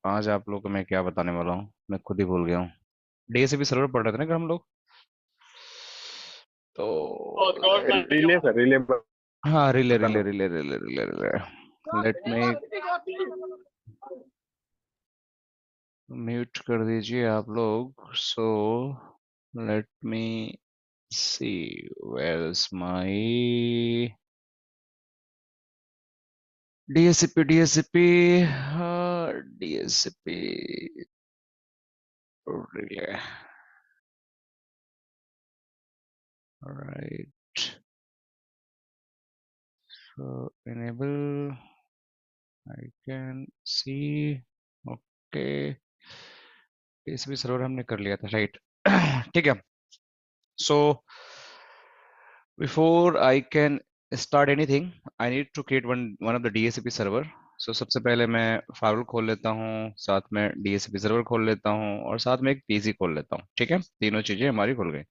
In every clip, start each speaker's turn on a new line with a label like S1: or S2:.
S1: आज आप लोग को मैं क्या बताने वाला हूँ, मैं खुद ही भूल गया हूँ। डीएसपी सर्वर पढ़ रहे थे ना कि हम लोग। तो
S2: रिले सर रिले
S1: हाँ, रिले रिले
S2: बताना।
S1: Relay relay relay relay. Let me mute कर दीजिए आप लोग। Let me see where is my DSP DSP relay. Right, so enable, I can see. Okay, DSP server हमने कर लिया था, राइट। ठीक है। So before I can start anything, I need to create one one of the DSP server. सबसे पहले मैं firewall खोल लेता हूँ, साथ में डीएसपी सर्वर खोल लेता हूँ, और साथ में एक पीसी खोल लेता हूँ। ठीक है, तीनों चीजें हमारी खुल गई।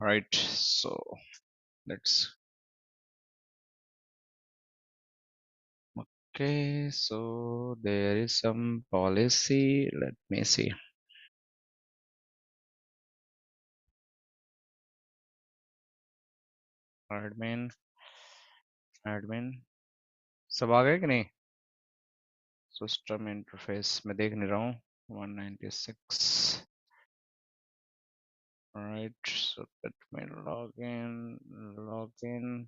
S1: Right, so let's okay, so there is some policy. Let me see. Admin, admin, सब आ गए कि नहीं? सिस्टम इंटरफेस मैं देख नहीं रहा हूँ। 196. Right, so let me log in.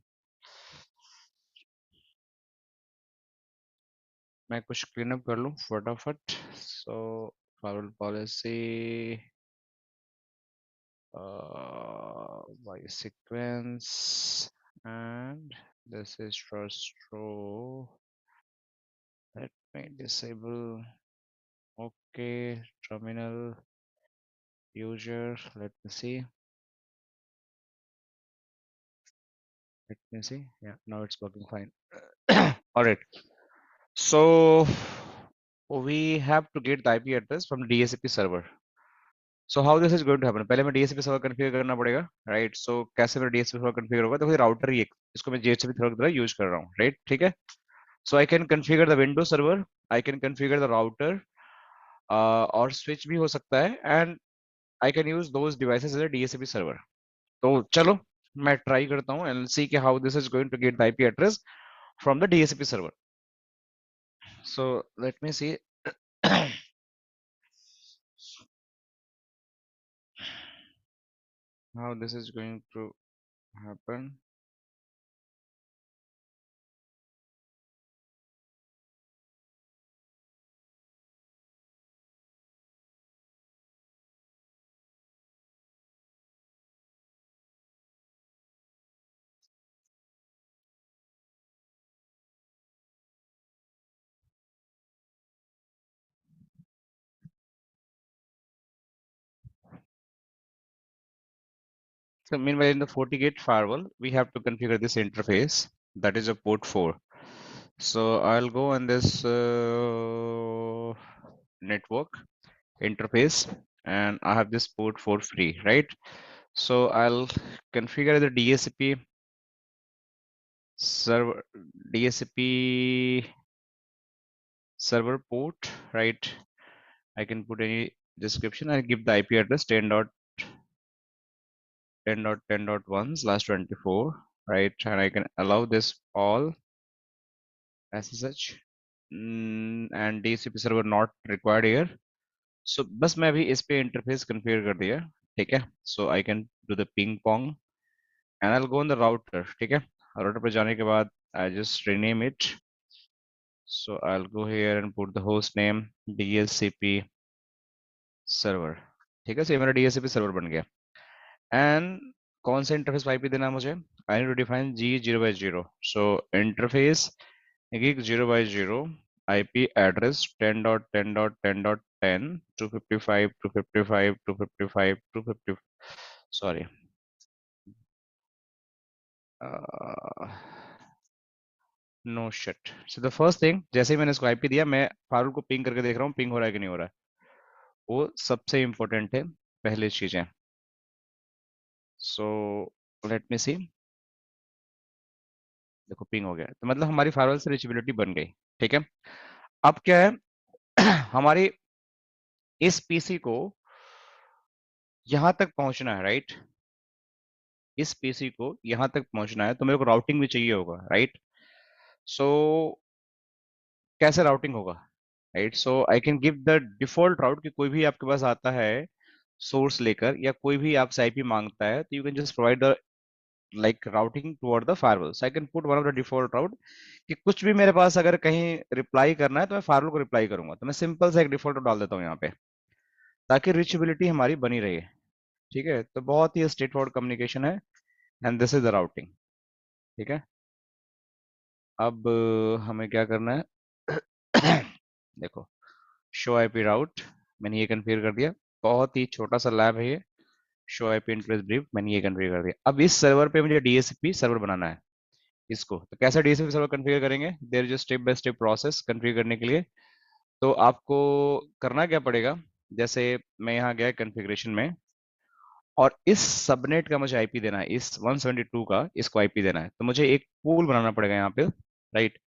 S1: मैं कुछ क्लीन अप कर लूँ फटाफट। File policy by sequence, and this is first row. Let me disable. Okay, terminal user. Let me see. Let me see. Yeah, now it's working fine. All right. So we have to get the IP address from DHCP server. So how this is going to happen? पहले मैं DHCP server configure करना पड़ेगा, right? So कैसे मेरा DHCP server configure होगा? देखो ये router ही एक, इसको मैं DHCP server की तरह यूज कर रहा हूँ, right? ठीक है। So I can configure the Windows server, I can configure the router, और switch भी हो सकता है, and I can use those devices as a DHCP server. तो चलो मैं ट्राई करता हूँ and see कि how this is going to get the IP address from the DHCP server. So let me see how this is going to happen. So meanwhile, in the FortiGate firewall, we have to configure this interface. That is a port 4. So I'll go on this network interface, and I have this port 4 free, right? So I'll configure the DHCP server, DHCP server port, right? I can put any description. I'll give the IP address 10.10.10.1/24, right? And I can allow this all SSH, and DHCP server not required here. So बस मैं अभी इस पे interface configure कर दिया, ठीक है। So I can do the ping pong and I'll go on the router, ठीक है। राउटर पे जाने के बाद I just rename it. So I'll go here and put the host name DHCP server, ठीक है। So ये मेरा DHCP server बन गया। And कौन सा इंटरफेस आईपी देना है मुझे? I need to define G 0/0. So interface gig 0/0 IP address 10.10.10.10 255 255 255 250. Sorry. Uh, no shit. So the first thing, जैसे ही मैंने इसको आईपी दिया, मैं फारूल को पिंग करके देख रहा हूँ पिंग हो रहा है कि नहीं हो रहा है। वो सबसे इम्पोर्टेंट है, पहली चीजें। So let me see. देखो पिंग हो गया, तो मतलब हमारी फायरवॉल से रीचेबिलिटी बन गई। ठीक है, अब क्या है हमारी इस पीसी को यहां तक पहुंचना है, राइट? इस पीसी को यहां तक पहुंचना है तो मेरे को राउटिंग भी चाहिए होगा, राइट? सो कैसे राउटिंग होगा, right? So I can give the default route कि कोई भी आपके पास आता है सोर्स लेकर, या कोई भी आपसे आईपी मांगता है, तो you can just provide the like routing toward the firewall. So I can put one of the default route कि कुछ भी मेरे पास अगर कहीं रिप्लाई करना है तो मैं फायरवॉल को रिप्लाई करूंगा, तो मैं सिंपल सा एक डिफॉल्ट डाल देता हूँ यहाँ पे, ताकि रीचेबिलिटी हमारी बनी रहे। ठीक है, तो बहुत ही स्ट्रेट फॉरवर्ड कम्युनिकेशन है, and this is the routing. ठीक है, अब हमें क्या करना है देखो, शो आईपी राउट, मैंने ये कन्फिगर कर दिया। बहुत ही छोटा सा लैब है ये, शो आईपी इंटरफेस ब्रीफ, मैंने ये कन्फिगर कर दिया। अब इस सर्वर पे मुझे डीएसपी सर्वर बनाना है इसको, तो कैसे डीएसपी सर्वर कन्फिगर करेंगे? There is step by step process configure करने के लिए। तो आपको करना क्या पड़ेगा, जैसे मैं यहाँ गया कन्फिग्रेशन में, और इस सबनेट का मुझे आईपी देना है, इस 172 का इसको आईपी देना है, तो मुझे एक पूल बनाना पड़ेगा यहाँ पे, राइट?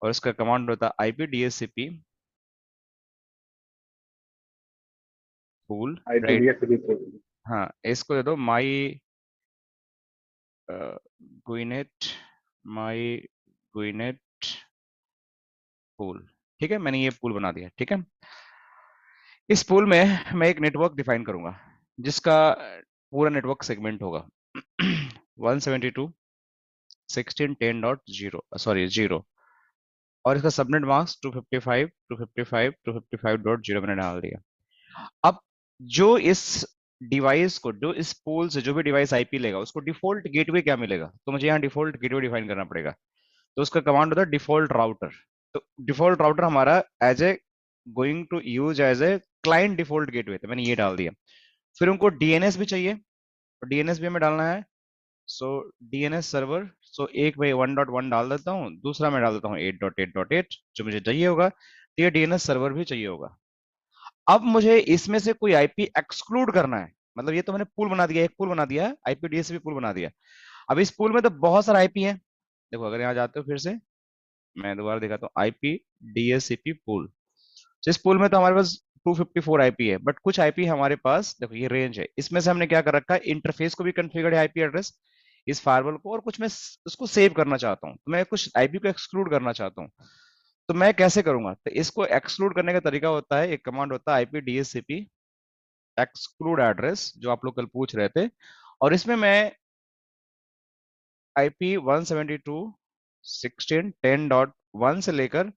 S1: और इसका कमांड होता है IP DSCP pool, right?
S2: IPDS report.
S1: हाँ, इसको दे दो माई गुइनेट, माई गुइनेट पूल। ठीक है, मैंने ये पूल बना दिया। ठीक है, इस पूल में मैं एक नेटवर्क डिफाइन करूंगा जिसका पूरा नेटवर्क सेगमेंट होगा 172 1610.0, सॉरी 0, और इसका सबनेट मास्क 255 255 255.0 मैंने डाल दिया। अब जो इस डिवाइस को, जो इस पोल से जो भी डिवाइस आईपी लेगा, उसको डिफॉल्ट गेटवे क्या मिलेगा, तो मुझे यहाँ डिफॉल्ट गेटवे डिफाइन करना पड़ेगा। तो उसका कमांड होता है डिफॉल्ट राउटर। तो डिफॉल्ट राउटर हमारा as a going to use as a client default gateway, तो मैंने ये डाल दिया। फिर उनको डीएनएस भी चाहिए, तो डीएनएस भी हमें डालना है। सो डीएनएस सर्वर, सो एक भाई 1.1 डाल देता हूँ, दूसरा मैं डाल देता हूँ 8.8.8 जो मुझे चाहिए होगा, तो ये डीएनएस सर्वर भी चाहिए होगा। अब मुझे इसमें से कोई आईपी एक्सक्लूड करना है, मतलब ये तो मैंने पूल बना दिया, एक पूल बना दिया, आईपी डीएसपी पूल बना दिया। अब इस पूल में तो बहुत सारा आईपी है। देखो अगर यहाँ जाते हो फिर से, मैं दोबारा दिखाता हूँ आईपी डीएससीपी पूल। तो इस पूल में तो हमारे पास 254 आईपी है, बट कुछ आईपी हमारे पास, देखो ये रेंज है, इसमें से हमने क्या कर रखा है, इंटरफेस को भी कॉन्फ़िगर्ड है आईपी एड्रेस इस फायरवॉल को, और कुछ मैं उसको सेव करना चाहता हूँ, तो मैं कुछ आईपी को एक्सक्लूड करना चाहता हूँ। तो मैं कैसे करूंगा, तो इसको एक्सक्लूड करने का तरीका होता है, एक कमांड होता है आईपी डीएससीपी एक्सक्लूड एड्रेस, जो आप लोग कल पूछ रहे थे। और इसमें मैं आईपी 172.16.10.1 से लेकर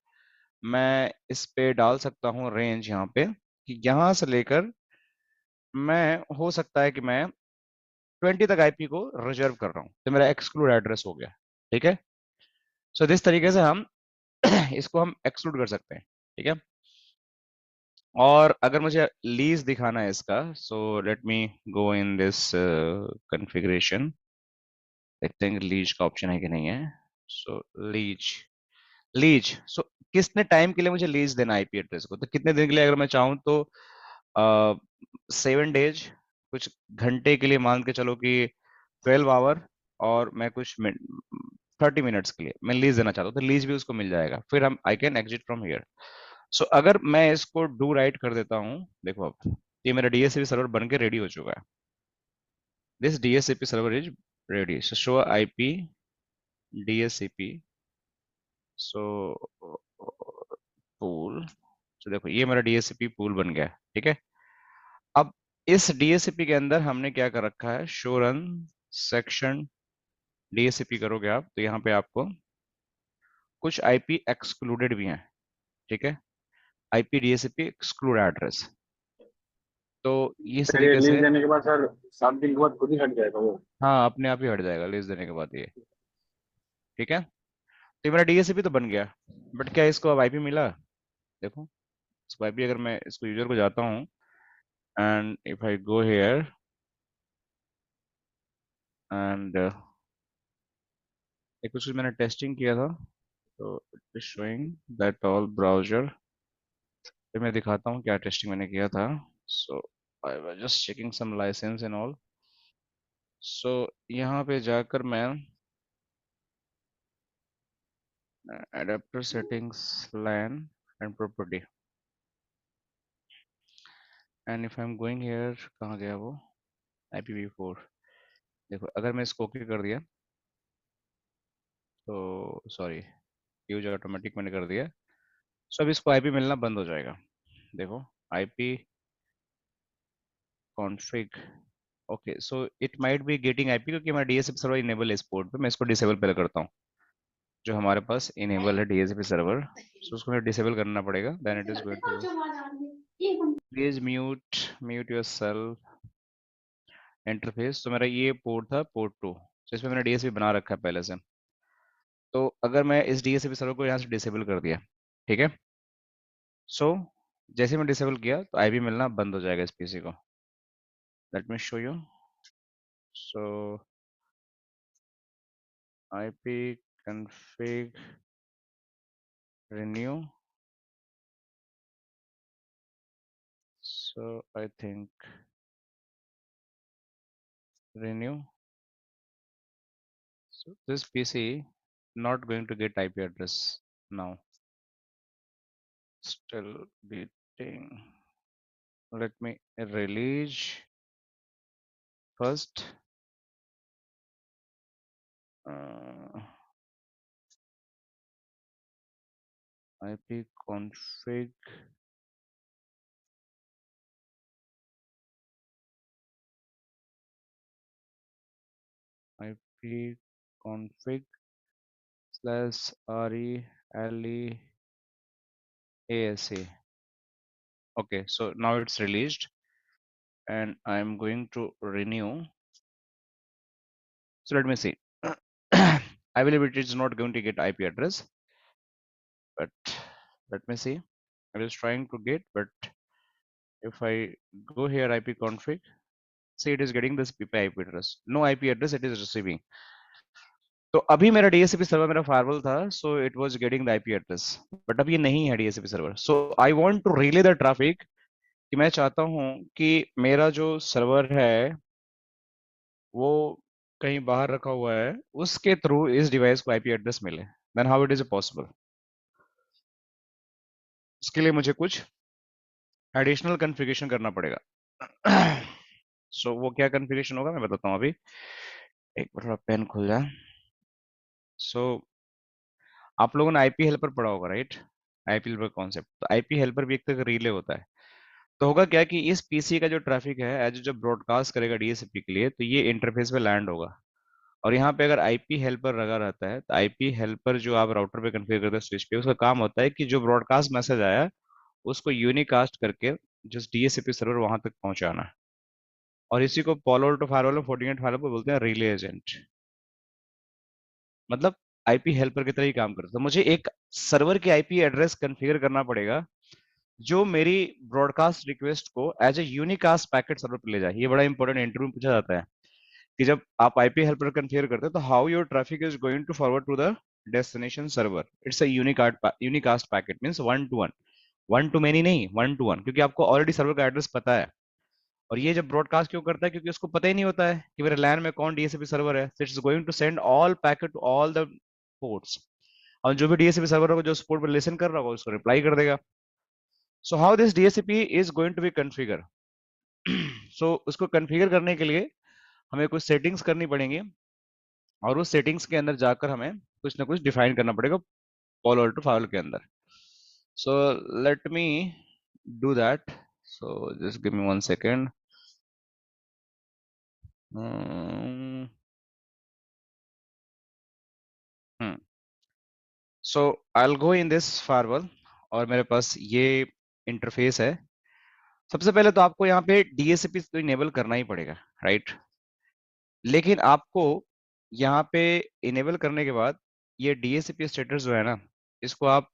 S1: मैं इस पे डाल सकता हूँ रेंज यहाँ पे, कि यहाँ से लेकर मैं, हो सकता है कि मैं 20 तक आईपी को रिजर्व कर रहा हूँ, तो मेरा एक्सक्लूड एड्रेस हो गया। ठीक है, सो दिस तरीके से हम इसको हम एक्सक्लूड कर सकते हैं। ठीक है, और अगर मुझे लीज दिखाना है इसका, so let me go in this configuration, देखते हैं लीज का ऑप्शन है कि नहीं है। सो लीज, लीज, सो कितने टाइम के लिए मुझे लीज देना आईपी एड्रेस को, तो कितने दिन के लिए, अगर मैं चाहूँ तो 7 डेज, कुछ घंटे के लिए मान के चलो कि 12 आवर, और मैं कुछ 30 मिनट्स के लिए मैं लीज देना चाहता हूँ, तो लीज भी उसको मिल जाएगा, फिर हम I can exit from here. So अगर मैं इसको डू राइट कर देता हूँ, देखो अब ये मेरा डीएससीपी सर्वर बन के रेडी हो चुका है। This DSCP server is ready, so show IP DSCP, so pool. तो देखो ये मेरा डीएससीपी पूल बन गया है। ठीक है, अब इस डीएससीपी के अंदर हमने क्या कर रखा है, शो रन सेक्शन डीएससीपी करोगे आप, तो यहाँ पे आपको कुछ आईपी एक्सक्लूडेड भी हैं। ठीक है, आईपी डीएससीपी एक्सक्लूड एड्रेस, तो इस
S2: फिर ये
S1: तरीके
S2: लीज
S1: से,
S2: देने के बाद सर 7 दिन के बाद खुद ही हट जाएगा वो।
S1: हाँ अपने आप ही हट जाएगा लिस्ट देने के बाद ये। ठीक है, तो ये मेरा डीएससीपी तो बन गया, बट क्या इसको अब आईपी मिला? देखो, इसको आईपी, अगर मैं इसको यूजर को जाता हूँ, and if I go here एंड एक कुछ मैंने टेस्टिंग किया था, तो it is showing that all browser, फिर मैं दिखाता हूँ क्या टेस्टिंग मैंने किया था। So I was just checking some licence and all. सो यहाँ पे जाकर मैं adapter settings, LAN and property. And if I'm going here, कहाँ गया वो? IPv4. देखो अगर मैं इसको ओके कर दिया तो सॉरी यूज ऑटोमेटिक मैंने कर दिया, सो अब इसको आईपी मिलना बंद हो जाएगा। देखो IP config, okay so it might be getting IP क्योंकि हमारा डीएसपी सर्वर इनेबल है इस पोर्ट पे। मैं इसको डिसेबल पहले करता हूँ, जो हमारे पास इनेबल है डीएसपी सर्वर, सो उसको हमें डिसेबल करना पड़ेगा, then it is going to please mute yourself interface. तो मेरा ये पोर्ट था पोर्ट 2, तो इसमें मैंने डीएसपी बना रखा है पहले से। तो अगर मैं इस डीएसपी सर्वर को यहाँ से डिसेबल कर दिया, ठीक है, सो जैसे मैं डिसेबल किया तो आईपी मिलना बंद हो जाएगा इस पीसी को। Let me show you. So IP config renew, so I think renew, so this PC not going to get IP address now, still beating. Let me release first. uh, IP config IP config slash RELEASA. Okay, so now it's released and I'm going to renew. So let me see. I believe it is not going to get IP address, but let me see. It is trying to get, but if I go here IP config, see it is getting this IP address. No IP address it is receiving. तो अभी मेरा DSCP server मेरा firewall था, so it was getting the IP address, but अब ये नहीं है DSCP server. So I want to relay the traffic, कि मैं चाहता हूं कि मेरा जो सर्वर है वो कहीं बाहर रखा हुआ है, उसके थ्रू इस डिवाइस को आईपी एड्रेस मिले। Then how it is possible? इसके लिए मुझे कुछ एडिशनल कॉन्फ़िगरेशन करना पड़ेगा। सो वो क्या कॉन्फ़िगरेशन होगा मैं बताता हूँ अभी। एक बार पेन खुल जाए। सो आप लोगों ने आईपी हेल्पर पढ़ा होगा, राइट? आईपी हेल्पर कॉन्सेप्ट, तो आईपी हेल्पर भी एक तरह का रिले होता है। तो होगा क्या कि इस पीसी का जो ट्रैफिक है एज जब ब्रॉडकास्ट करेगा डीएससीपी के लिए, तो ये इंटरफेस पे लैंड होगा। और यहाँ पे अगर आईपी हेल्पर लगा रहता है, तो आईपी हेल्पर जो आप राउटर पे कॉन्फ़िगर करते हैं स्विच पे, उसका काम होता है कि जो ब्रॉडकास्ट मैसेज आया उसको यूनिकास्ट करके जिस डीएससीपी सर्वर वहां तक पहुंचाना है। और इसी को पॉलो टू फायरवॉल में फोर्टिनेट फायरवॉल बोलते हैं रिले एजेंट। मतलब आईपी हेल्पर की तरह ही काम करता है। तो मुझे एक सर्वर की आईपी एड्रेस कॉन्फ़िगर करना पड़ेगा जो मेरी ब्रॉडकास्ट रिक्वेस्ट को as a unicast packet server पर ले जाए। ये बड़ा इंपॉर्टेंट इंटरव्यू में पूछा जाता है कि जब आप आईपी हेल्पर कॉन्फ़िगर करते हैं तो how your traffic is going to forward to the destination server. It's a unicast packet means one to one, one to many नहीं, वन टू वन, क्योंकि आपको ऑलरेडी सर्वर का एड्रेस पता है। और ये जब ब्रॉडकास्ट क्यों करता है? क्योंकि उसको पता ही नहीं होता है कि मेरे लैन में कौन डीएससीपी सर्वर है। It's going to send all packet to all the ports, और जो भी डीएससीपी सर्वर होगा जो पोर्ट पर लिसन कर रहा होगा उसको रिप्लाई कर देगा। So how this DSCP is going to be configure? सो उसको कॉन्फ़िगर करने के लिए हमें कुछ सेटिंग्स करनी पड़ेंगी, और उस सेटिंग्स के अंदर जाकर हमें कुछ ना कुछ डिफाइन करना पड़ेगा पॉलो टू फाइल के अंदर। So let me do that. So just give me one second. So I will go in this firewall, और मेरे पास ये इंटरफेस है। सबसे पहले तो आपको यहाँ पे डीएससीपी तो इनेबल करना ही पड़ेगा, राइट? लेकिन आपको यहाँ पे इनेबल करने के बाद ये डीएससीपी स्टेटस जो है ना, इसको आप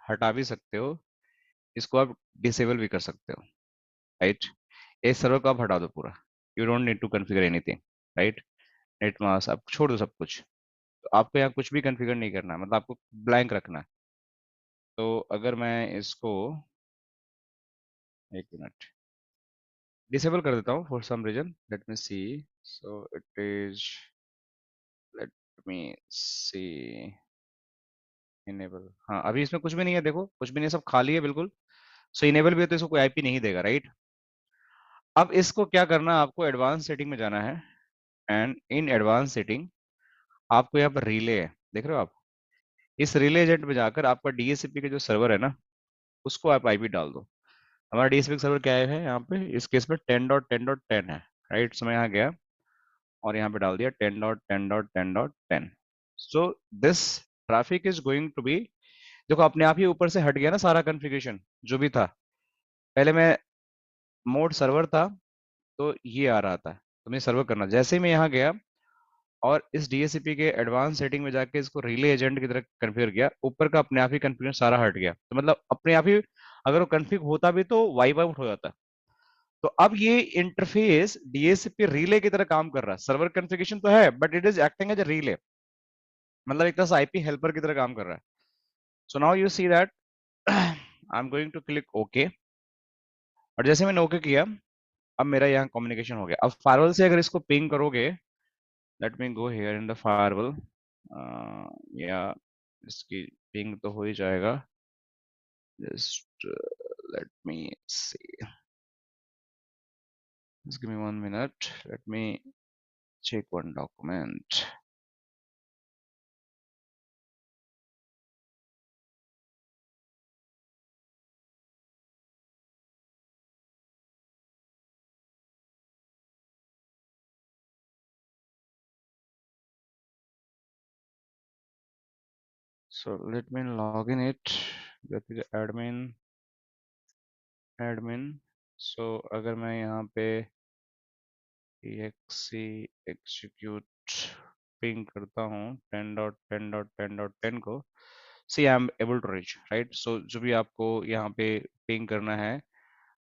S1: हटा भी सकते हो, इसको आप डिसेबल भी कर सकते हो, राइट? इस सर्वर को आप हटा दो पूरा, you don't need to configure anything, right? Net mask आप छोड़ दो सब कुछ। तो आपको यहाँ कुछ भी कॉन्फ़िगर नहीं करना है, मतलब आपको ब्लैंक रखना है। तो अगर मैं इसको एक मिनट डिसेबल कर देता हूँ for some reason, let me see. So it is, let me see, enable, हाँ अभी इसमें कुछ भी नहीं है, देखो कुछ भी नहीं है, सब खाली है बिल्कुल। सो इनेबल भी है तो इसको कोई आईपी नहीं देगा, राइट। अब इसको क्या करना है, आपको एडवांस सेटिंग में जाना है, एंड इन एडवांस सेटिंग आपको यहाँ पर रिले है, देख रहे हो आप, इस रिले एजेंट में जाकर आपका डीएससीपी के जो सर्वर है ना, उसको आप आईपी डाल दो। हमारा डीएससीपी सर्वर क्या है यहाँ पे, इस केस में 10.10.10 है, राइट। सो मैं यहाँ गया और यहाँ पे डाल दिया 10.10.10.10। So this traffic is going to be, देखो अपने आप ही ऊपर से हट गया ना सारा कॉन्फ़िगरेशन जो भी था। पहले मैं मोड सर्वर था तो ये आ रहा था, तो मुझे सर्वर करना, जैसे ही मैं यहाँ गया और इस डीएससीपी के एडवांस सेटिंग में जाके इसको रिले एजेंट की तरह कन्फिगर किया, ऊपर का अपने आप ही कन्फिगरेशन सारा हट गया, तो मतलब अपने आप ही अगर वो कन्फिग होता भी तो वाइप आउट हो जाता। तो अब ये इंटरफेस डीएससीपी रिले की तरह काम कर रहा है, सर्वर कॉन्फ़िगरेशन तो है but it is acting as a relay, मतलब एक तरह से आईपी हेल्पर की तरह काम कर रहा है। So now you see that I am going to click okay, और जैसे मैंने ओके किया, अब मेरा यहाँ कम्युनिकेशन हो गया। अब फायरवॉल से अगर इसको पिंग करोगे, let me go here in the firewall, या इसकी पिंग तो हो ही जाएगा, just let me C, just give me 1 minute, let me check one document. So let me log in it, that is admin. So अगर मैं यहाँ पे exe execute ping करता हूँ 10.10.10.10 को, see I am able to reach, right. So जो भी आपको यहाँ पे पिंग करना है,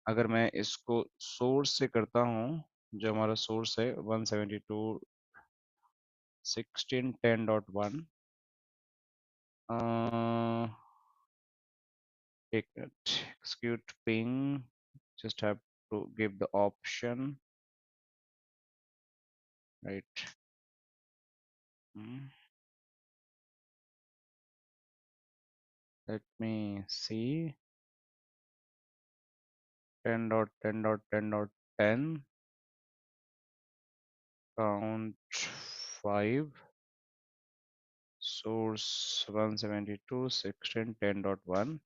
S1: अगर मैं इसको सोर्स से करता हूँ, जो हमारा सोर्स है 172.16.10.1, एक minute, execute ping, just have to give the option, right. Let me see, 10.10.10.10 count 5 source 172.16.10.1.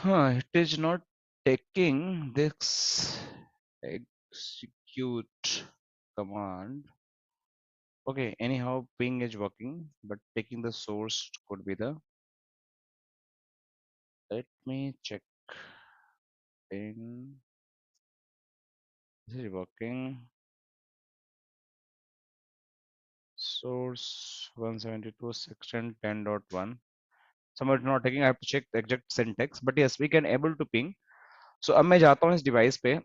S1: It is not taking this execute command. Okay, anyhow, ping is working, but taking the source could be the. Let me check. Ping. This is working. Source 172.16.10.1. Somewhere it's not taking. I have to check the exact syntax, but yes, we can able to ping. So अब मैं जाता हूँ इस device पे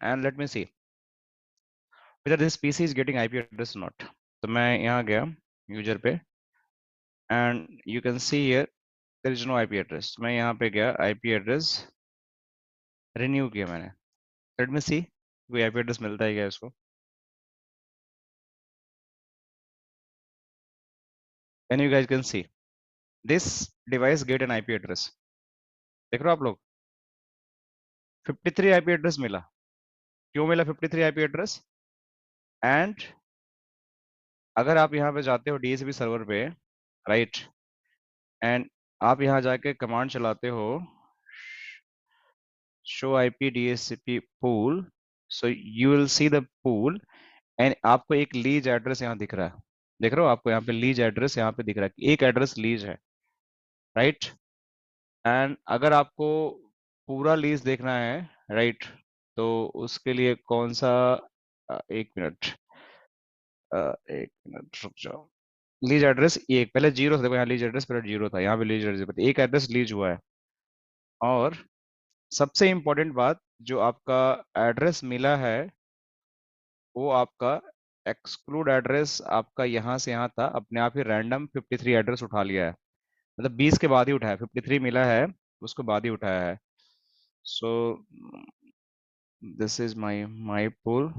S1: and let me see whether this PC is getting IP address or not. तो मैं यहाँ गया यूजर पे and you can see here there is no IP address. मैं यहाँ पे गया IP address renew किया मैंने. Let me see कोई IP address मिलता है क्या इसको. And you guys can see this device get an IP address. देख रहे हो आप लोग 53 IP एड्रेस मिला. क्यों मिला 53 IP एड्रेस? एंड अगर आप यहाँ पे जाते हो डीएसपी सर्वर पे, राइट, एंड आप यहाँ जाके कमांड चलाते हो show IP DSCP pool, so you will see the pool, and आपको एक लीज एड्रेस यहाँ दिख रहा है, देख रहे हो, आपको यहाँ पे लीज एड्रेस यहाँ पे दिख रहा है, एक एड्रेस लीज है, राइट। एंड अगर आपको पूरा लीज देखना है, राइट, तो उसके लिए कौन सा, एक मिनट, एक मिनट रुक जाओ। लीज एड्रेस एक पहले जीरो था, देखो यहाँ लीज एड्रेस पहले जीरो था, यहाँ पे लीज एड्रेस, एक एड्रेस लीज हुआ है। और सबसे इंपॉर्टेंट बात, जो आपका एड्रेस मिला है वो आपका एक्सक्लूड एड्रेस आपका यहाँ से यहाँ था, अपने आप ही रैंडम 53 एड्रेस उठा लिया है, मतलब 20 के बाद ही उठाया, 53 मिला है उसको बाद ही उठाया है। सो this is my pool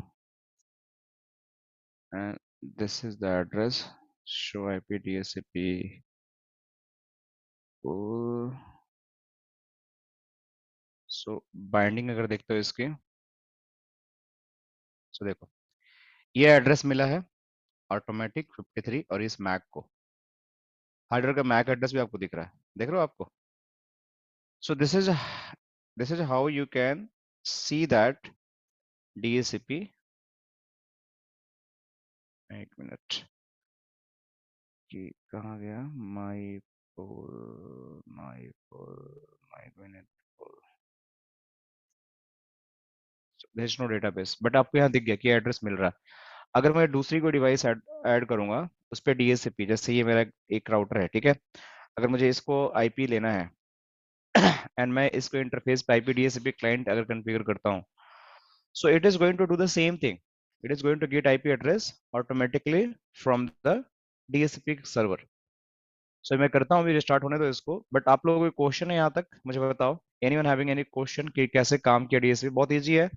S1: and this is the address, show IP DSCP so binding अगर देखते हो इसकी, सो देखो ये एड्रेस मिला है ऑटोमेटिक 53 और इस मैक को, हार्डवेयर का मैक एड्रेस भी आपको दिख रहा है, देख रहे हो आपको। So this is how you can see that DSCP, एक मिनट कि कहाँ गया, माई पोल माई मिनट, there is no database, but आपको यहाँ दिख गया कि एड्रेस मिल रहा है। अगर मैं दूसरी कोई डिवाइस ऐड करूंगा उस पर डीएससीपी, जैसे ये मेरा एक राउटर है, ठीक है, अगर मुझे इसको आईपी लेना है एंड मैं इसको इंटरफेस पे आईपी डीएससीपी क्लाइंट अगर कॉन्फ़िगर करता हूँ, so it is going to do the same thing. It is going to get IP address automatically from the DSCP server. So मैं करता हूँ, अभी रिस्टार्ट होने दो इसको, बट आप लोगों को कोई क्वेश्चन है यहाँ तक, मुझे बताओ, एनीवन हैविंग एनी क्वेश्चन कि कैसे काम किया डीएसपी, बहुत इजी है,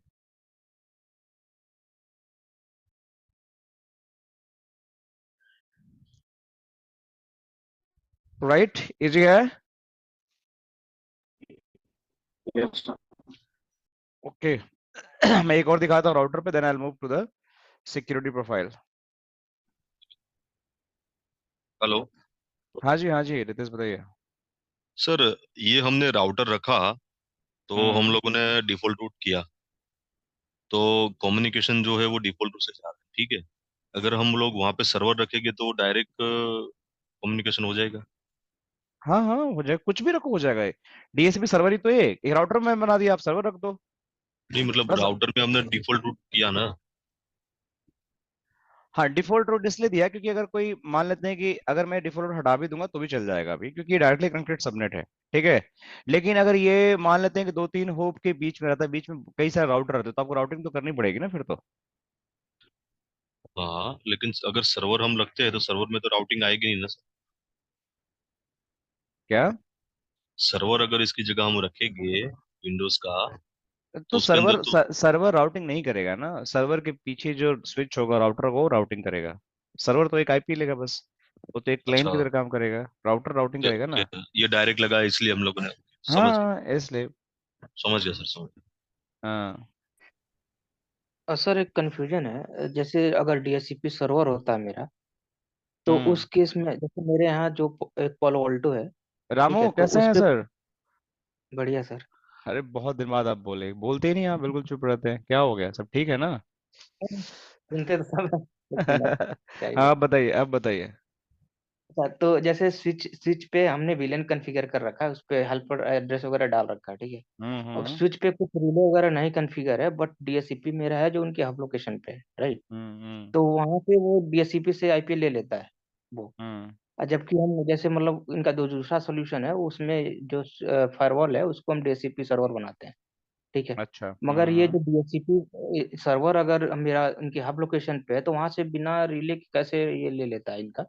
S1: राइट, इजी है,
S2: Yes.
S1: ओके। मैं एक और दिखाता हूँ राउटर पे, then I will move to the security profile.
S3: Hello
S1: हाँ जी रितेश बताइए।
S3: सर, ये हमने राउटर रखा तो हम
S1: हम्म,
S3: लोगों ने डिफॉल्ट रूट किया, तो कम्युनिकेशन जो है वो डिफॉल्ट रूट से जा रहा है, ठीक है। अगर हम लोग वहां पे सर्वर रखेंगे तो डायरेक्ट कम्युनिकेशन हो जाएगा।
S1: हाँ हाँ हो जाएगा, कुछ भी रखो हो जाएगा। डीएसपी सर्वर ही तो है, एक राउटर में बना दिया, आप सर्वर रख दो
S3: नहीं मतलब
S1: बस।
S3: राउटर में हमने डिफॉल्ट रूट किया ना।
S1: हाँ डिफॉल्ट रूट इसलिए दिया क्योंकि अगर कोई मान लेते हैं कि अगर मैं डिफॉल्ट रूट हटा भी दूंगा तो भी चल जाएगा अभी, क्योंकि ये डायरेक्टली कनेक्टेड सबनेट है, ठीक है। लेकिन अगर ये मान लेते हैं कि दो तीन होप के बीच में रहता है, बीच में कई सारे राउटर रहते हैं, तो आपको राउटिंग तो करनी पड़ेगी ना फिर तो।
S3: हाँ, लेकिन अगर सर्वर हम रखते हैं तो सर्वर में तो राउटिंग आएगी नहीं ना सर।
S1: क्या?
S3: सर्वर अगर इसकी जगह हम रखेंगे विंडोज का, तो
S1: तो
S3: उसके अंदर तो।
S1: सर्वर राउटिंग नहीं करेगा ना, सर्वर के पीछे जो स्विच होगा राउटर वो राउटिंग करेगा, सर्वर तो एक आईपी लेगा बस, वो तो एक क्लाइंट
S3: अच्छा,
S1: की तरह काम करेगा, राउटर राउटिंग
S3: ये
S1: करेगा
S3: ये,
S1: ना।
S3: ये डायरेक्ट लगा है इसलिए हम लोगों ने। समझ
S1: हाँ इसलिए।
S3: समझ गया सर, समझ गया।
S1: हाँ।
S4: सर एक कंफ्यूजन है, जैसे अगर डीएचसीपी सर्वर होता है मेरा, तो
S1: हम्म।
S4: उस केस में जैसे मेरे यहाँ जो एक पोलो ऑल्टो है, ठीक
S1: रामू
S4: है, तो
S1: कैसे
S4: उस
S1: हैं
S4: पे।
S1: सर?
S4: बढ़िया सर।
S1: अरे बहुत दिन बाद आप बोले, बोलते ही नहीं आप, बिल्कुल चुप रहते हैं, क्या हो गया, सब ठीक है ना?
S4: सुनते तो सब हैं, लेकिन अब क्या ही
S1: हाँ
S4: बोल।
S1: आप बताइए, आप बताइए।
S4: अच्छा, तो जैसे स्विच स्विच पे हमने विलेन कॉन्फ़िगर कर रखा है, उस पे हेल्पर एड्रेस वगैरह डाल रखा है, ठीक है। अब
S1: हम्म।
S4: स्विच पे कुछ रिले वगैरह नहीं कॉन्फ़िगर है, बट डीएचसीपी मेरा है जो उनके हब लोकेशन पे है, राइट।
S1: हम्म।
S4: तो वहां पे वो डीएचसीपी से आईपी ले लेता है वो।
S1: हम्म।
S4: जबकि हम जैसे मतलब इनका जो दूसरा सोल्यूशन है उसमें जो फायरवॉल है उसको हम डीएचसीपी सर्वर बनाते हैं, ठीक है।
S1: अच्छा।
S4: मगर ये जो डीएचसीपी सर्वर अगर मेरा इनकी हब लोकेशन पे है, तो वहां से बिना रिले के कैसे ये ले लेता है इनका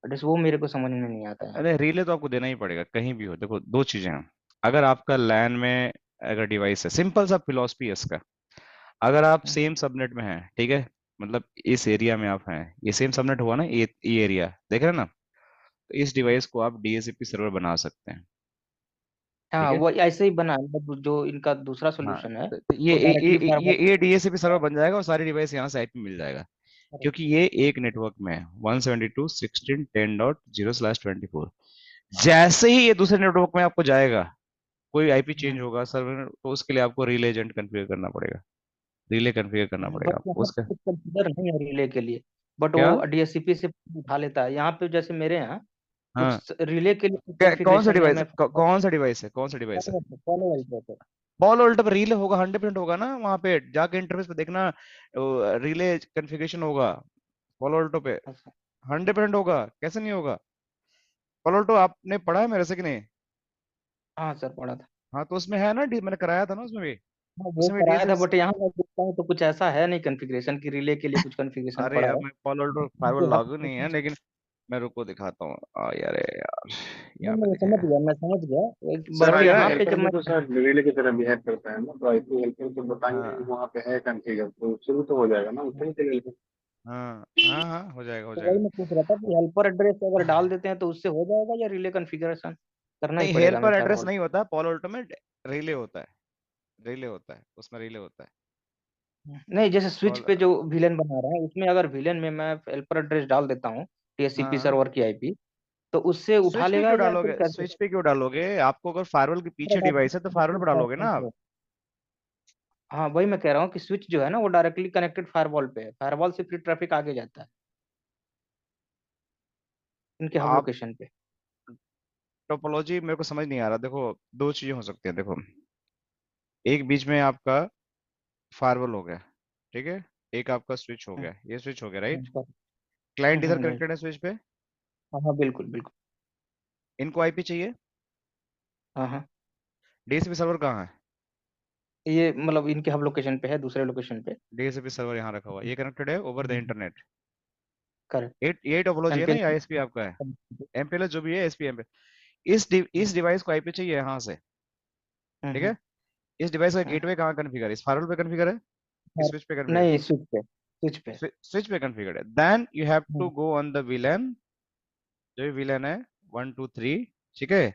S4: एड्रेस, वो मेरे को समझ में नहीं आता यहाँ
S1: अरे
S4: पे।
S1: रिले तो आपको देना ही पड़ेगा कहीं भी हो, देखो दो चीजें हैं, अगर आपका लैन में अगर डिवाइस है, सिंपल सा फिलॉसफी है इसका, अगर आप
S4: हम्म।
S1: सेम सबनेट में हैं, ठीक है, मतलब इस एरिया में आप हैं, ये सेम सबनेट हुआ ना, ये एरिया देख रहे हैं ना, तो इस डिवाइस को आप डीएससीपी सर्वर बना सकते हैं, ठीक
S4: हाँ,
S1: है।
S4: वो ऐसे ही बना है, मतलब जो इनका दूसरा
S1: हाँ
S4: सोल्यूशन है
S1: तो
S4: वो डायरेक्टली फायरवॉल।
S1: ये डीएससीपी सर्वर बन जाएगा और सारी डिवाइस यहाँ से आईपी मिल जाएगा, क्योंकि ये एक नेटवर्क में है 172.16.10/24। जैसे ही ये दूसरे नेटवर्क में आपको जाएगा, कोई आईपी चेंज होगा सर्वर, तो उसके लिए आपको रिले एजेंट कॉन्फ़िगर करना पड़ेगा, रिले कॉन्फ़िगर करना पड़ेगा
S4: बट
S1: आपको
S4: यहाँ
S1: उसका।
S4: पे कंसिडर नहीं है रिले के लिए, बट
S1: क्या?
S4: वो डीएचसीपी से उठा लेता है। यहाँ पे जैसे मेरे यहाँ
S1: हाँ,
S4: कुछ रिले के लिए
S1: कौन सा
S4: कॉन्फ़िगरेशन है,
S1: डिवाइस
S4: मैं
S1: है, कौन सा डिवाइस है, कौन सा डिवाइस है?
S4: Follow wise.
S1: बॉल वोल्ट पर रीले होगा, 100% होगा ना, वहां पे जाके इंटरफेस पे देखना, रिले कॉन्फ़िगरेशन होगा बॉल वोल्टो पे, 100% होगा, कैसे नहीं होगा? बॉल वोल्टो आपने पढ़ा है मेरे से कि नहीं?
S4: हाँ सर, पढ़ा था।
S1: हाँ तो उसमें है ना, मैंने कराया था ना उसमें भी,
S4: हाँ, वो
S1: उसमें भी
S4: कराया था,
S1: डीएसपी।
S4: बट यहाँ मैं देखता हूँ तो कुछ ऐसा है नहीं कॉन्फ़िगरेशन की रिले के लिए कुछ कॉन्फ़िगरेशन
S1: अरे
S4: पड़ा
S1: यार
S4: है।
S1: मैं बॉल वोल्टो फायरवॉल
S4: उनके
S1: लागू नहीं है,
S4: application-
S1: लेकिन मैं रुको दिखाता हूँ, यार यार
S4: नहीं,
S1: यहाँ पे
S4: मैं समझ
S1: दिखेगा,
S4: गया, मैं समझ गया।
S1: सर
S2: हाँ
S4: बट
S1: ठीक है
S2: यार,
S1: ना
S4: यहाँ पे
S2: हेल्पर
S4: जब
S2: भी
S4: मैं।
S2: तो सर रिले की तरह बिहेव करता है ना, तो आईपी हेल्पर तो बताएंगे कि
S1: हाँ
S2: वहाँ पे है कॉन्फ़िगर, तो शुरू तो हो जाएगा ना, उतना ही चलेगा।
S1: हाँ हाँ हाँ, हो जाएगा हो
S4: तो वही
S1: जाएगा।
S4: मैं पूछ रहा था कि हेल्पर एड्रेस अगर डाल देते हैं तो उससे हो जाएगा या रिले कॉन्फ़िगरेशन करना ही
S1: नहीं,
S4: पड़ेगा हमें
S1: हेल्पर एड्रेस
S4: फायरवॉल?
S1: नहीं होता, पॉलो अल्टो में रिले होता है, रिले होता है, उसमें रिले होता है।
S4: नहीं, जैसे स्विच
S1: पॉल
S4: पे जो विलेन बना रहे हैं उसमें अगर विलेन में मैं हेल्पर एड्रेस डाल देता हूँ टीएससीपी
S1: हाँ,
S4: सर्वर की आईपी, तो उससे उठा
S1: स्विच पे
S4: लेगा
S1: क्यों
S4: या फिर
S1: डालोगे,
S4: कैसे?
S1: स्विच पे क्यों डालोगे? आपको अगर फायरवॉल के पीछे डिवाइस है तो फायरवॉल पे डालोगे ना आप।
S4: हाँ, वही मैं कह रहा हूँ कि स्विच जो है ना वो डायरेक्टली कनेक्टेड फायरवॉल पे है, फायरवॉल से फिर ट्रैफिक आगे जाता है इनके हब
S1: आप
S4: लोकेशन पे।
S1: टोपोलॉजी मेरे को समझ नहीं आ रहा। देखो, दो चीजें हो सकती हैं। देखो, एक बीच में आपका फायरवॉल हो गया, ठीक है, एक आपका स्विच हो
S4: हम्म,
S1: गया, ये स्विच हो गया, राइट।
S4: हम्म,
S1: क्लाइंट इधर
S4: राइट।
S1: कनेक्टेड है स्विच पे,
S4: हाँ हाँ, बिल्कुल बिल्कुल।
S1: इनको आईपी चाहिए।
S4: हाँ हाँ,
S1: डीएसपी सर्वर कहाँ है?
S4: ये मतलब इनके हब लोकेशन पे है, दूसरे लोकेशन पे।
S1: डीएसपी सर्वर यहाँ रखा हुआ है, ये कनेक्टेड है ओवर द इंटरनेट।
S4: करेक्ट।
S1: ये टोपोलॉजी है ना, ये
S4: एमपीएल।
S1: आईएसपी आपका है। एमपीएलएस जो भी है, एसपी एमपीएल। इस डिवाइस को आईपी चाहिए यहाँ से, ठीक है। इस डिवाइस का गेटवे कहाँ कन्फिगर है? इस फायरवॉल पे कन्फिगर है कि स्विच पे कन्फिगर?
S4: नहीं, स्विच पे, स्विच पे।
S1: स्विच पे कन्फिगर है। Then you have to go on the VLAN, जो विलन है 123, ठीक है।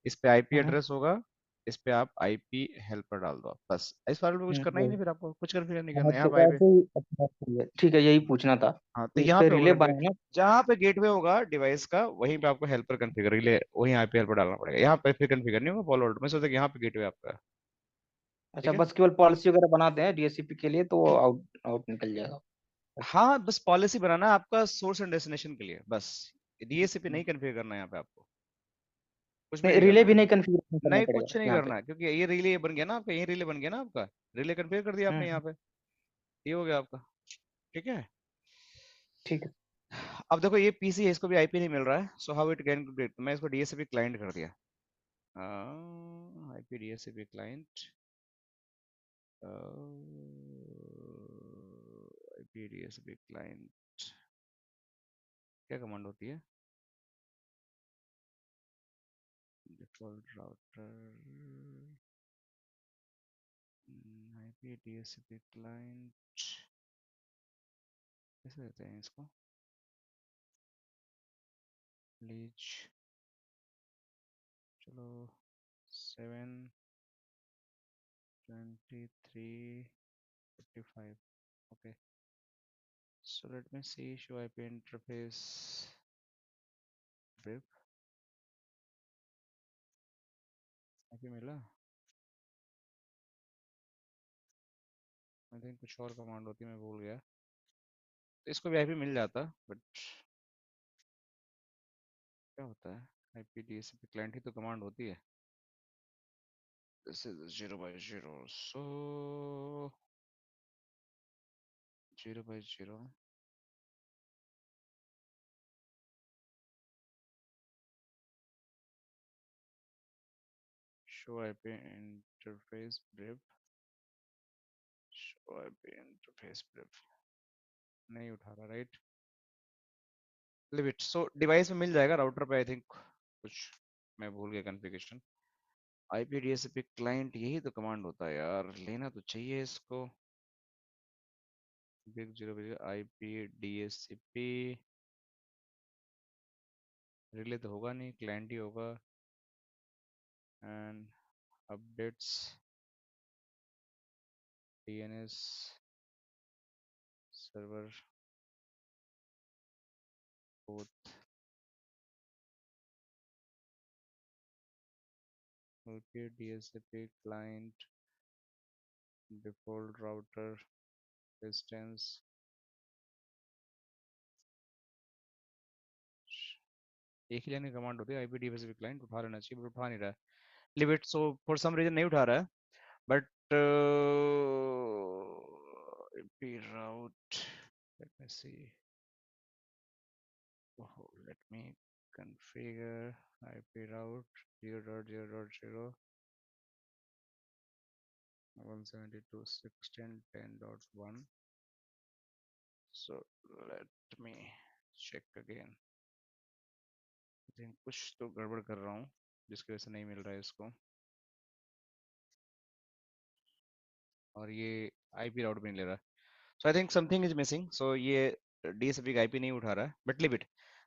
S1: इस पे आईपी
S4: हम्म,
S1: एड्रेस होगा, इस पे आप आईपी हेल्पर डाल दो बस। इस फाइल में कुछ करना ही
S4: वही।
S1: नहीं, फिर आपको कुछ कन्फिगर नहीं
S4: हाँ,
S1: करना, यहाँ
S4: तो
S1: पे आईपी।
S4: ऐसे ही अच्छा, ठीक है ठीक है, यही पूछना था
S1: हाँ, तो
S4: कि इस
S1: यहाँ
S4: पे
S1: पे
S4: रिले
S1: होगा
S4: बनाना।
S1: जहाँ पे गेटवे होगा डिवाइस का, वहीं पे आपको हेल्पर कन्फिगर रिले, वहीं आईपी हेल्पर डालना पड़ेगा। यहाँ पे फिर कन्फिगर नहीं होगा फॉलो में, सोचा कि यहाँ पे गेटवे आपका है,
S4: अच्छा,
S1: ठीक है।
S4: बस केवल पॉलिसी वगैरह बनाते हैं डीएससीपी के लिए तो वो आउट आउट निकल जाएगा।
S1: हाँ, बस पॉलिसी बनाना है आपका सोर्स एंड डेस्टिनेशन के लिए बस। डीएससीपी नहीं कन्फिगर करना है यहाँ पे आपको, कुछ भी
S4: नहीं,
S1: नहीं
S4: रिले
S1: करना
S4: भी
S1: है।
S4: नहीं कन्फिग्रेशन करना
S1: नहीं,
S4: पड़ेगा
S1: कुछ नहीं
S4: यहाँ पे।
S1: करना है, क्योंकि ये रिले बन गया ना आपका, ये रिले बन गया ना आपका, रिले कन्फिगर कर दिया आपने यहाँ
S4: हम्म,
S1: पे, ये हो गया आपका, ठीक है।
S4: ठीक है।
S1: अब देखो, ये पीसी है, इसको भी आईपी नहीं मिल रहा है, so how it can get, मैं इसको डीएससीपी क्लाइंट कर दिया। IP DSCP client, IP DSCP client, क्या कमांड होती है? Default router, IP DSCP client, कैसे देते हैं इसको? लीज, चलो 72355, okay. So let me see, show IP interface brief, IP मिला? आई थिंक कुछ और कमांड होती है, मैं भूल गया। तो इसको भी आईपी मिल जाता, बट क्या होता है? आईपी डीएससीपी क्लाइंट ही तो कमांड होती है। This is 0 by 0, so 0 by 0, show IP interface brief, show IP interface brief, नहीं उठा रहा, right. Live it, so device में मिल जाएगा, राउटर पे आई थिंक कुछ मैं भूल गया कॉन्फ़िगरेशन। आईपी डीएससीपी क्लाइंट, यही तो कमांड होता है यार, लेना तो चाहिए इसको। बिग 0 आईपी डीएससीपी, रिले तो होगा नहीं, क्लाइंट ही होगा। And updates DNS server both, okay DSCP client default router distance, एक ही लाइन की कमांड होती है। आईपी डीएससीपी क्लाइंट उठा लेना चाहिए, बट उठा नहीं रहा है। Leave it, so for some reason नहीं उठा रहा है, but IP route, let me see, let me configure IP route 0.0.0 172.16.10.1. So let me check again. I think कुछ तो गड़बड़ कर रहा हूँ जिसकी वजह से नहीं मिल रहा है इसको, और ये IP route भी नहीं ले रहा। So I think something is missing. So ये डीएसपी का आईपी नहीं उठा रहा है, बट लिव इट।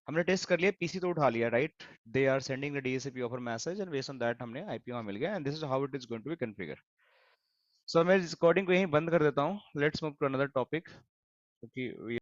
S1: हमने टेस्ट कर लिया, पीसी तो उठा लिया, right? They are sending the DSP offer message and based on that हमने आईपी वहां मिल गया, and this is how it is going to be configure. So मैं रिकॉर्डिंग को यहीं बंद कर देता हूँ। Let's move to another topic, क्योंकि